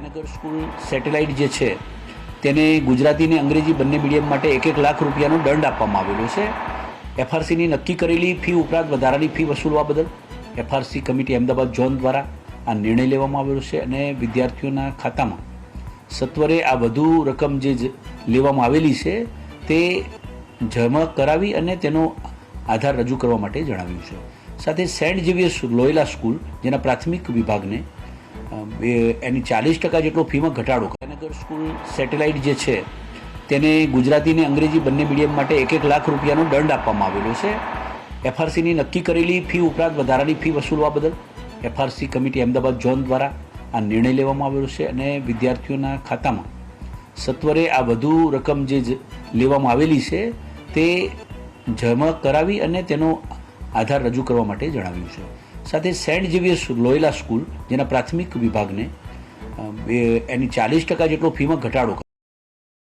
Gandhinagar school satellite જે છે તેને ગુજરાતી અને અંગ્રેજી બંને મીડિયમ માટે 1-1 લાખ રૂપિયાનો દંડ આપવામાં આવેલો છે. એફઆરસીની નક્કી કરેલી ફી ઉપરાંત વધારાની ફી વસૂલવા બદલ એફઆરસી કમિટી અમદાવાદ ઝોન દ્વારા આ નિર્ણય લેવામાં આવેલો છે અને વિદ્યાર્થીઓના ખાતામાં સત્વરે આ વધુ રકમ જે લેવામાં આવેલી છે તે જમા કરાવી અને તેનો આધાર રજૂ કરવા માટે જણાવ્યું છે. સાથે સેન્ટ ઝેવિયર્સ લોયોલા સ્કૂલ જેના પ્રાથમિક વિભાગને એની 40% જેટલો ફીમાં ઘટાડો. ગાંધીનગર સ્કૂલ સેટેલાઇટ જે છે તેને ગુજરાતી અને અંગ્રેજી બંને મીડિયમ માટે 1-1 લાખ રૂપિયાનો દંડ આપવામાં આવેલો છે. એફઆરસીની નક્કી કરેલી ફી ઉપરાંત વધારાની ફી વસૂલવા બદલ એફઆરસી કમિટી અમદાવાદ ઝોન દ્વારા આ નિર્ણય લેવામાં આવેલો છે અને વિદ્યાર્થીઓના ખાતામાં સત્વરે આ વધુ રકમ જે લેવામાં આવેલી છે તે જમા કરાવી અને તેનો આધાર રજૂ કરવા માટે જણાવ્યું છે. સાથે સેન્ટ ઝેવિયર્સ લોયોલા સ્કૂલ જેના પ્રાથમિક વિભાગને એની 40% જેટલો ફીમાં ઘટાડો.